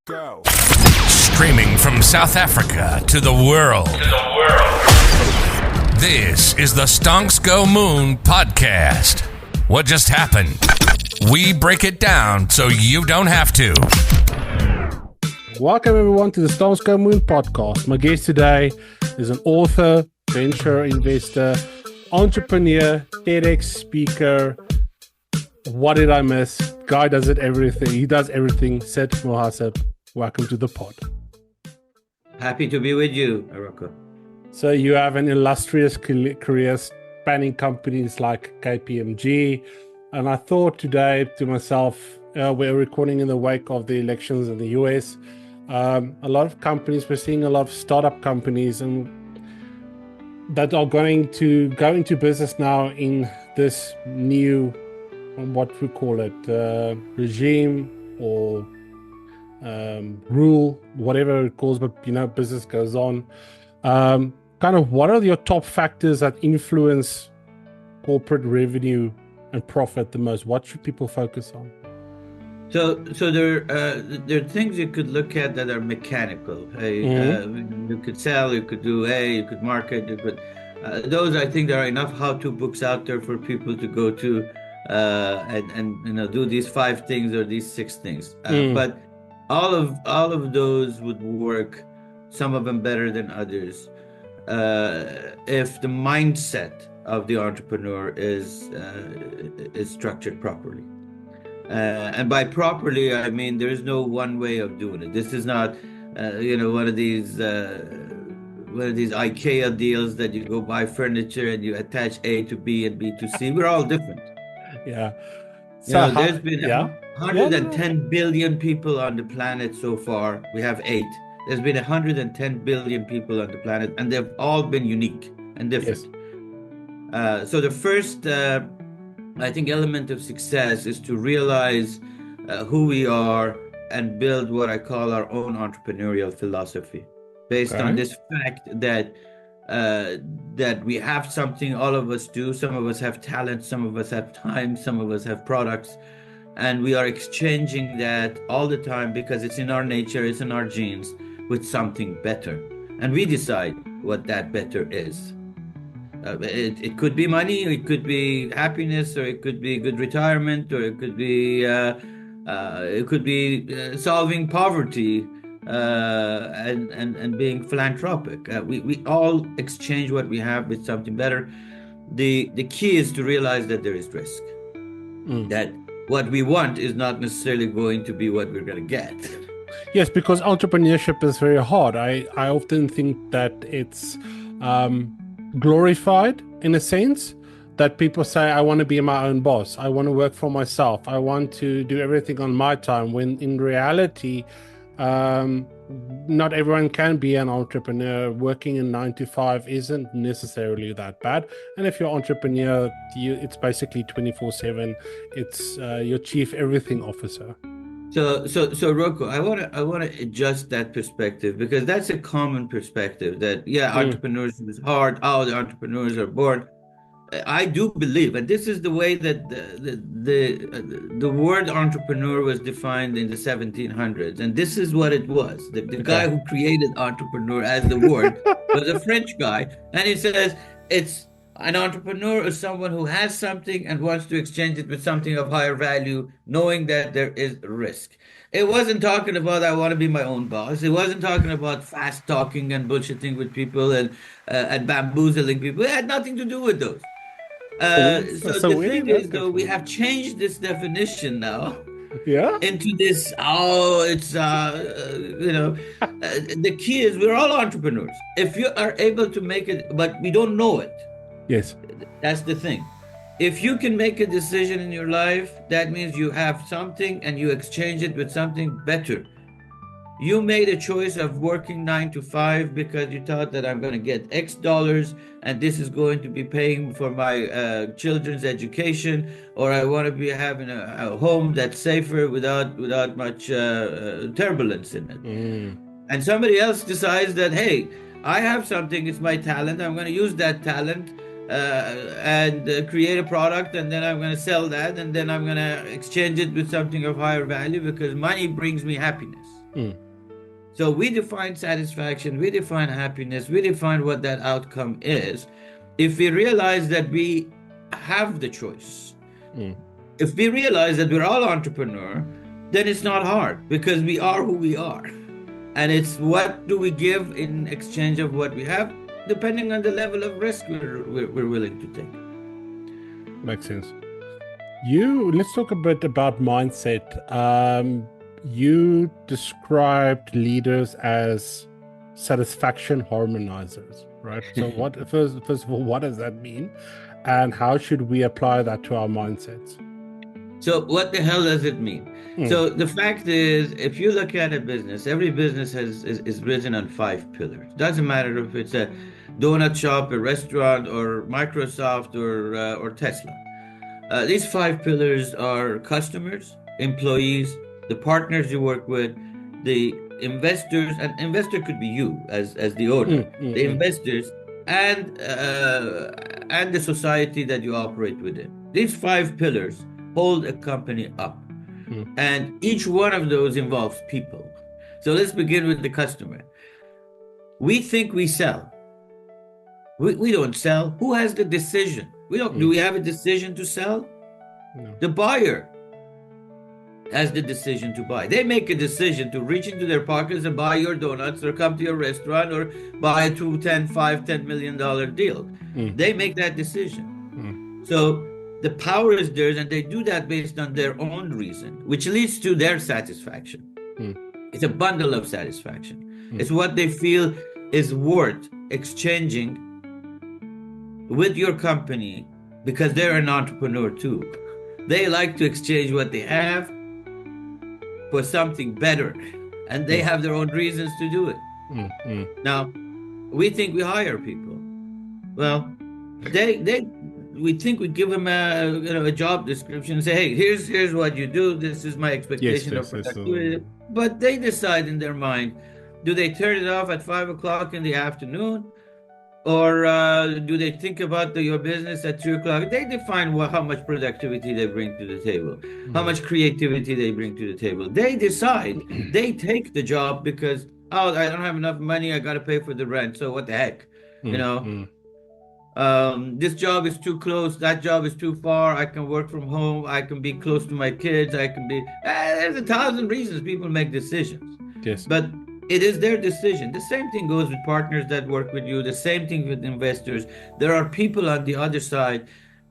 Go. Streaming from South Africa to the world. This is the Stonks Go Moon podcast. What just happened? We break it down so you don't have to. Welcome everyone to the Stonks Go Moon podcast. My guest today is an author, venture investor, entrepreneur, TEDx speaker. What did I miss? Guy does it everything. He does everything. Sid Mohasseb. Welcome to the pod. Happy to be with you, Aroko. So you have an illustrious career spanning companies like KPMG. And I thought today to myself, we're recording in the wake of the elections in the US. A lot of companies, we're seeing a lot of startup companies and that are going to go into business now in this new, what we call it, regime or rule, whatever it calls, but business goes on. Kind of what are your top factors that influence corporate revenue and profit the most? What should people focus on? So there are things you could look at that are mechanical. You could sell, you could do you could market, you could. Those I think there are enough how-to books out there for people to go to and do these 5 things or these 6 things. But all of those would work. Some of them better than others. If the mindset of the entrepreneur is structured properly. And by properly, I mean there is no one way of doing it. This is not, one of these IKEA deals that you go buy furniture and you attach A to B and B to C. We're all different. Yeah. So there's been 110 billion people on the planet so far. We have 8. There's been 110 billion people on the planet, and they've all been unique and different. Yes. So the first, I think, element of success is to realize who we are and build what I call our own entrepreneurial philosophy, based on this fact that we have something, all of us do. Some of us have talent, some of us have time, some of us have products, and we are exchanging that all the time because it's in our nature, it's in our genes, with something better. And we decide what that better is. It could be money, it could be happiness, or it could be good retirement, or it could be solving poverty and being philanthropic. We all exchange what we have with something better. The key is to realize that there is risk. That what we want is not necessarily going to be what we're going to get. Yes, because entrepreneurship is very hard. I often think that it's glorified in a sense, that people say, I want to be my own boss. I want to work for myself. I want to do everything on my time, when in reality, not everyone can be an entrepreneur. Working in 9 to 5 isn't necessarily that bad. And if you're an entrepreneur, it's basically 24/7. It's your chief everything officer. So Rocco, I want to adjust that perspective, because that's a common perspective that entrepreneurship is hard. Oh, the entrepreneurs are bored. I do believe, and this is the way that the word entrepreneur was defined in the 1700s, and this is what it was. The guy who created entrepreneur as the word was a French guy, and he says it's an entrepreneur is someone who has something and wants to exchange it with something of higher value, knowing that there is risk. It wasn't talking about I want to be my own boss. It wasn't talking about fast talking and bullshitting with people and bamboozling people. It had nothing to do with those. So the thing is, though, we have changed this definition now into this, the key is we're all entrepreneurs. If you are able to make it, but we don't know it. Yes. That's the thing. If you can make a decision in your life, that means you have something and you exchange it with something better. You made a choice of working 9 to 5 because you thought that I'm going to get X dollars and this is going to be paying for my children's education, or I want to be having a home that's safer without much turbulence in it. And somebody else decides that, hey, I have something, it's my talent, I'm going to use that talent and create a product, and then I'm going to sell that, and then I'm going to exchange it with something of higher value because money brings me happiness. Mm. So we define satisfaction, we define happiness, we define what that outcome is. If we realize that we have the choice, if we realize that we're all entrepreneur, then it's not hard because we are who we are. And it's what do we give in exchange of what we have, depending on the level of risk we're willing to take. Makes sense. Let's talk a bit about mindset. You described leaders as satisfaction harmonizers, right? So first of all, what does that mean? And how should we apply that to our mindsets? So what the hell does it mean? So the fact is, if you look at a business, every business is risen on 5 pillars. Doesn't matter if it's a donut shop, a restaurant, or Microsoft, or Tesla. These 5 pillars are customers, employees, the partners you work with, the investors, and investor could be you as the owner, the investors, and the society that you operate within. These 5 pillars hold a company up. And each one of those involves people. So let's begin with the customer. We think we sell. We don't sell. Who has the decision? Do we have a decision to sell? No. The buyer has the decision to buy. They make a decision to reach into their pockets and buy your donuts or come to your restaurant or buy a $10 million deal. They make that decision. So the power is theirs, and they do that based on their own reason, which leads to their satisfaction. It's a bundle of satisfaction. It's what they feel is worth exchanging with your company, because they're an entrepreneur too. They like to exchange what they have for something better, and they have their own reasons to do it. Now, we think we hire people. Well, we think we give them a job description and say, hey, here's what you do. This is my expectation of productivity. But they decide in their mind, do they turn it off at 5 o'clock in the afternoon? Or do they think about your business at 2 o'clock? They define how much productivity they bring to the table, how much creativity they bring to the table. They decide, they take the job because, I don't have enough money, I got to pay for the rent. So what the heck, this job is too close, that job is too far, I can work from home, I can be close to my kids, there's 1,000 reasons people make decisions. Yes. But it is their decision. The same thing goes with partners that work with you, the same thing with investors. There are people on the other side,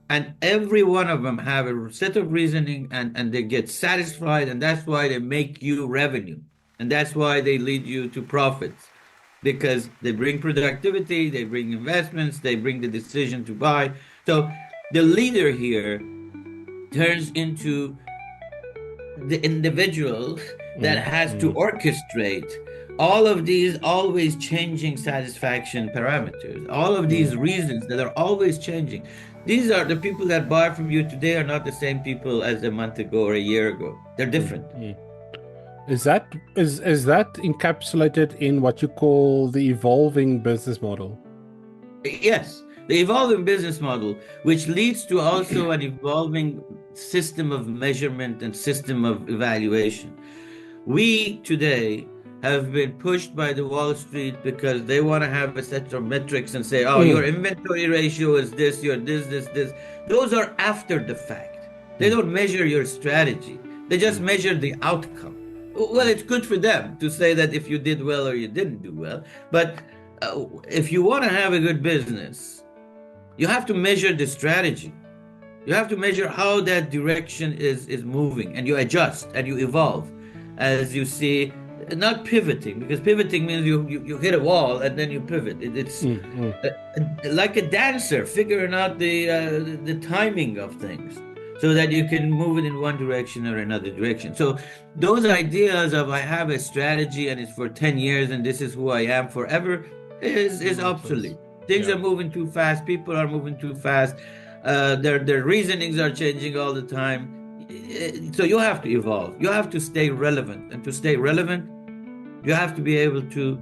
and every one of them have a set of reasoning, and they get satisfied, and that's why they make you revenue. And that's why they lead you to profits. Because they bring productivity, they bring investments, they bring the decision to buy. So the leader here turns into the individual that has to orchestrate all of these always changing satisfaction parameters, all of these reasons that are always changing. These are the people that buy from you today are not the same people as a month ago or a year ago. They're different. Is that encapsulated in what you call the evolving business model? Yes, the evolving business model, which leads to also an evolving system of measurement and system of evaluation. We today have been pushed by the Wall Street because they want to have a set of metrics and say, your inventory ratio is this, you're this. Those are after the fact. They don't measure your strategy. They just measure the outcome. Well, it's good for them to say that if you did well or you didn't do well. But if you want to have a good business, you have to measure the strategy. You have to measure how that direction is moving, and you adjust and you evolve as you see, not pivoting, because pivoting means you hit a wall and then you pivot. It's like a dancer figuring out the timing of things so that you can move it in one direction or another direction. So those ideas of I have a strategy and it's for 10 years and this is who I am forever is obsolete. Things are moving too fast. People are moving too fast. Their reasonings are changing all the time. So you have to evolve. You have to stay relevant. And to stay relevant, you have to be able to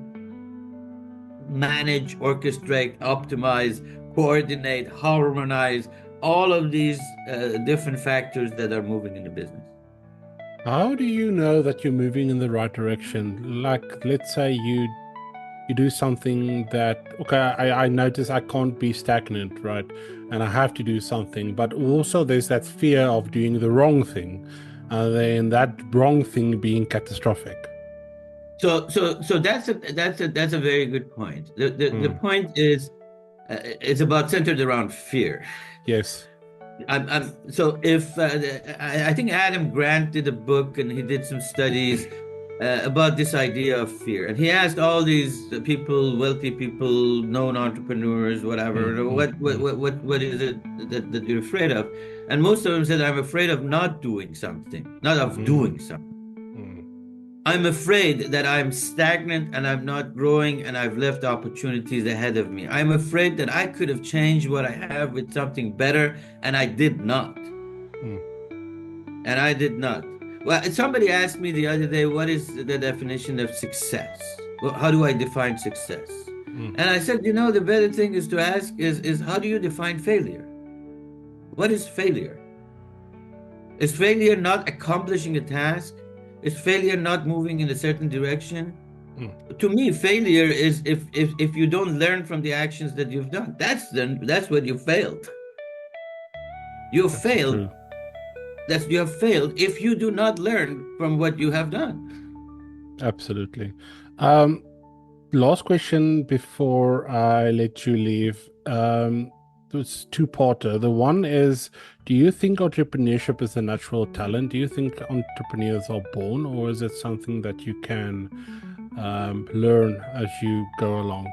manage, orchestrate, optimize, coordinate, harmonize all of these different factors that are moving in the business. How do you know that you're moving in the right direction? Like, let's say you do something that, okay, I notice I can't be stagnant, right? And I have to do something, but also there's that fear of doing the wrong thing, and then that wrong thing being catastrophic. So that's a very good point. The point is, it's about centered around fear. Yes. So if I think Adam Grant did a book and he did some studies about this idea of fear, and he asked all these people, wealthy people, known entrepreneurs, whatever, what is it that you're afraid of? And most of them said, I'm afraid of not doing something, not of doing something. I'm afraid that I'm stagnant and I'm not growing and I've left opportunities ahead of me. I'm afraid that I could have changed what I have with something better, and I did not. And I did not. Well, somebody asked me the other day, what is the definition of success? Well, how do I define success? And I said, the better thing is to ask is how do you define failure? What is failure? Is failure not accomplishing a task? Is failure not moving in a certain direction? To me, failure is if you don't learn from the actions that you've done. That's what you failed. You failed. You have failed if you do not learn from what you have done. Absolutely. Last question before I let you leave. It's two-parter. The one is, do you think entrepreneurship is a natural talent? Do you think entrepreneurs are born, or is it something that you can learn as you go along?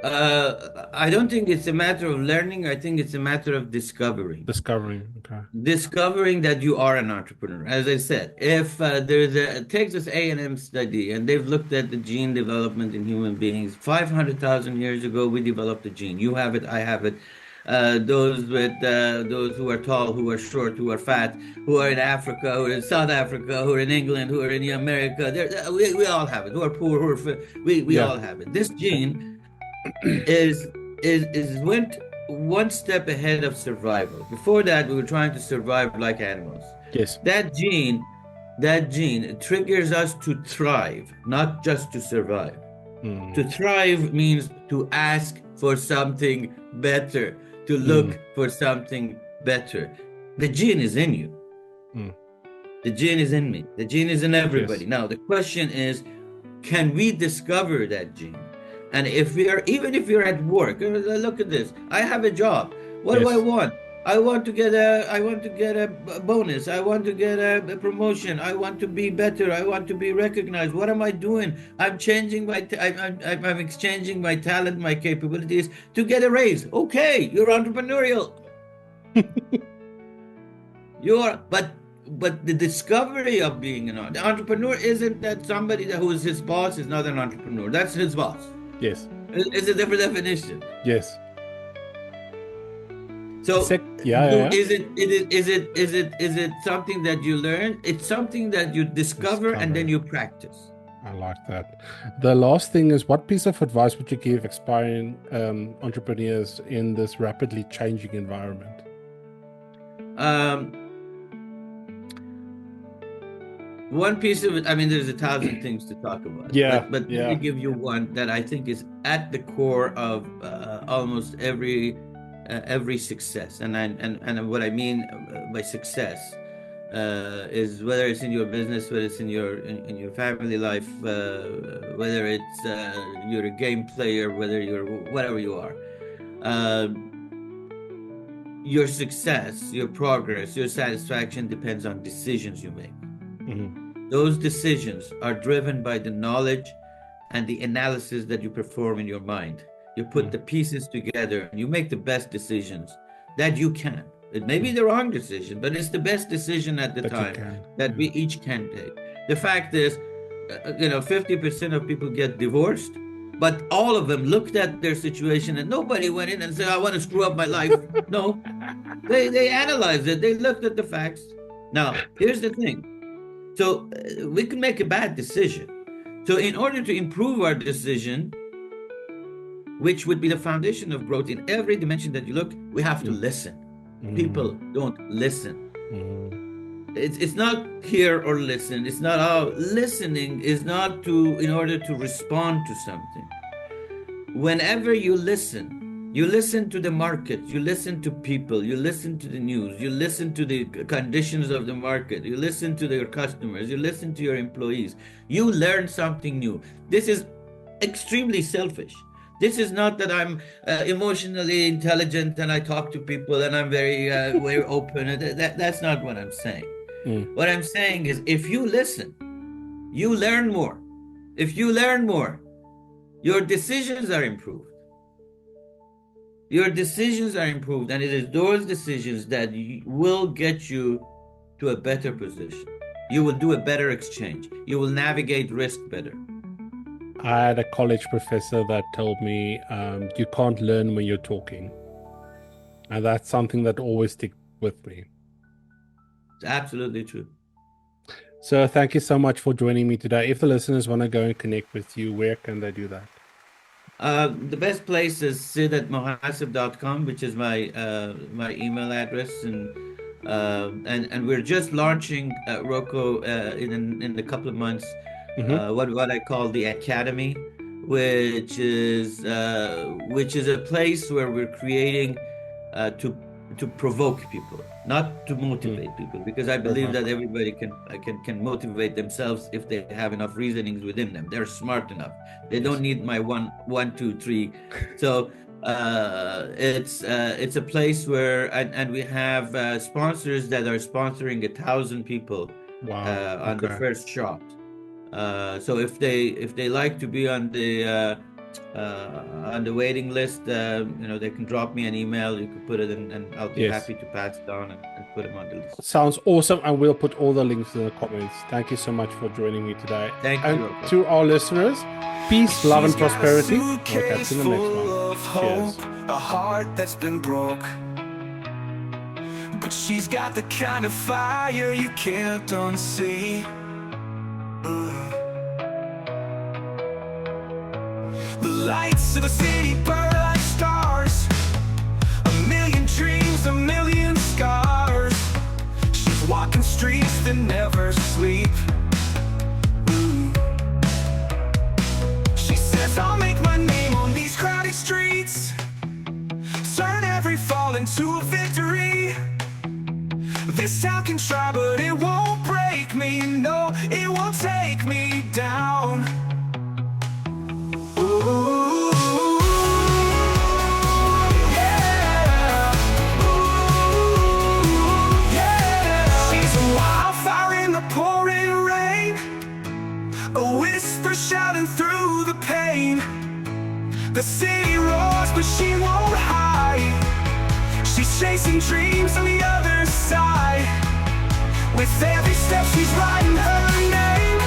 I don't think it's a matter of learning. I think it's a matter of discovering. Okay. Discovering that you are an entrepreneur. As I said, if there's a Texas A&M study, and they've looked at the gene development in human beings, 500,000 years ago, we developed a gene. You have it, I have it. Those who are tall, who are short, who are fat, who are in Africa, who are in South Africa, who are in England, who are in America, we all have it. Who are poor, who are fit, we all have it. This gene is went one step ahead of survival. Before that, we were trying to survive like animals. Yes. That gene triggers us to thrive, not just to survive. To thrive means to ask for something better, to look for something better. The gene is in you. The gene is in me. The gene is in everybody. Yes. Now, the question is, can we discover that gene? And even if you're at work, look at this. I have a job. What do I want? I want to get a bonus. I want to get a promotion. I want to be better. I want to be recognized. What am I doing? I'm changing I'm exchanging my talent, my capabilities to get a raise. Okay, you're entrepreneurial. But the discovery of being an entrepreneur isn't that somebody who is his boss is not an entrepreneur. That's his boss. Yes. It's a different definition. Yes. So is it something that you learn? It's something that you discover and then you practice. I like that. The last thing is, what piece of advice would you give aspiring entrepreneurs in this rapidly changing environment? One piece of it, there's 1,000 things to talk about. But let me give you one that I think is at the core of almost every success. And what I mean by success is whether it's in your business, whether it's in your family life, whether it's you're a game player, whether you're whatever you are. Your success, your progress, your satisfaction depends on decisions you make. Those decisions are driven by the knowledge and the analysis that you perform in your mind. You put the pieces together and you make the best decisions that you can. It may be the wrong decision, but it's the best decision at the time that we each can take. The fact is, 50% of people get divorced, but all of them looked at their situation and nobody went in and said, I want to screw up my life. No, they analyzed it. They looked at the facts. Now, here's the thing. So we can make a bad decision. So in order to improve our decision, which would be the foundation of growth in every dimension that you look, we have to listen. People don't listen. it's not hear or listen. It's not, listening is not in order to respond to something. Whenever you listen to the market, you listen to people, you listen to the news, you listen to the conditions of the market, you listen to your customers, you listen to your employees, you learn something new. This is extremely selfish. This is not that I'm emotionally intelligent and I talk to people and I'm very very open. That's not what I'm saying. What I'm saying is, if you listen, you learn more. If you learn more, your decisions are improved. Your decisions are improved, and it is those decisions that will get you to a better position. You will do a better exchange. You will navigate risk better. I had a college professor that told me, you can't learn when you're talking. And that's something that always sticks with me. It's absolutely true. So thank you so much for joining me today. If the listeners want to go and connect with you, where can they do that? The best place is sid@mohasseb.com, which is my my email address, and we're just launching Rocco in a couple of months. What I call the Academy, which is a place where we're creating to provoke people, not to motivate people, because I believe that everybody can motivate themselves if they have enough reasonings within them. They're smart enough. They don't need my one, two, three. So it's a place where and we have sponsors that are sponsoring 1,000 people on the first shot. So if they like to be on the waiting list, they can drop me an email. You can put it in, and I'll be happy to pass it on and put them on the list. Sounds awesome, and we'll put all the links in the comments. Thank you so much for joining me today. Thank you. And to our listeners, peace, love, and prosperity. We'll catch you in the next one. Cheers. A heart that's been broke, but she's got the kind of fire you can't unsee. The lights of the city burn like stars, 1,000,000 dreams, 1,000,000 scars. She's walking streets that never sleep. She says, I'll make my name on these crowded streets, turn every fall into a victory. This town can try, but it won't break me. No, it won't take me down. Ooh, yeah. Ooh, yeah. She's a wildfire in the pouring rain, a whisper shouting through the pain. The city roars, but she won't hide. She's chasing dreams on the other side. With every step she's writing her name,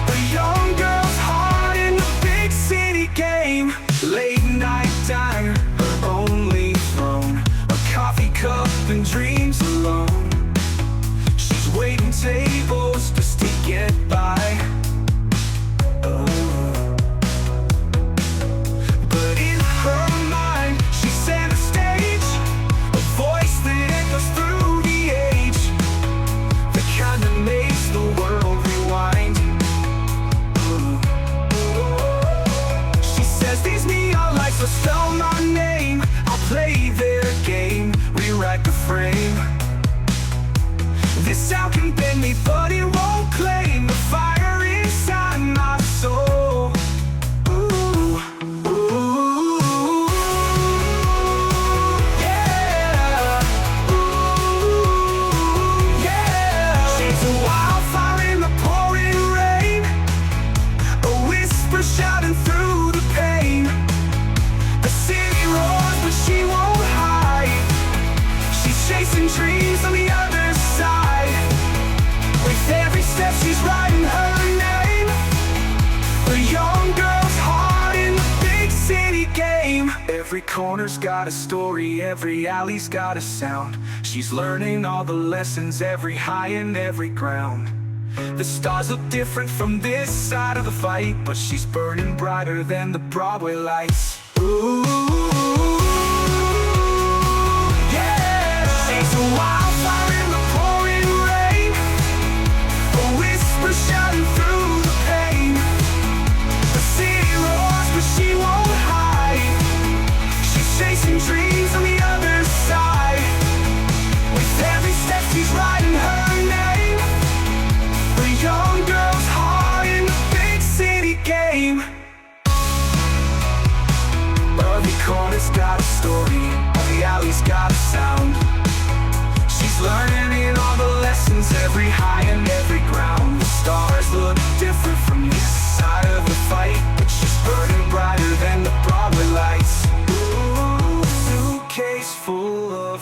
a young girl's heart in the big city game. Late night diner, her only throne, a coffee cup and dreams alone. She's waiting tables just to get by. But in her mind, she's center stage, a voice that echoes through the age, the kind that makes the world rewind. She says these neon lights will spell my name. I'll play their game, rewrite the frame. This sound can bend me, but it won't claim the fire inside my soul. Ooh, ooh, yeah. Ooh, yeah. She's a wildfire in the pouring rain, a whisper shouting through the pain. The city roars, but she won't hide. She's chasing dreams on the other side. With every step she's writing her name, a young girl's heart in the big city game. Every corner's got a story, every alley's got a sound. She's learning all the lessons, every high and every ground. The stars look different from this side of the fight, but she's burning brighter than the Broadway lights. Ooh, yeah. She's a wildfire in the pouring rain,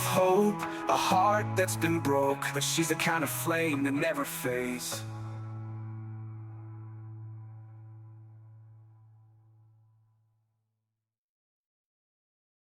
hope, a heart that's been broke, but she's the kind of flame that never fades.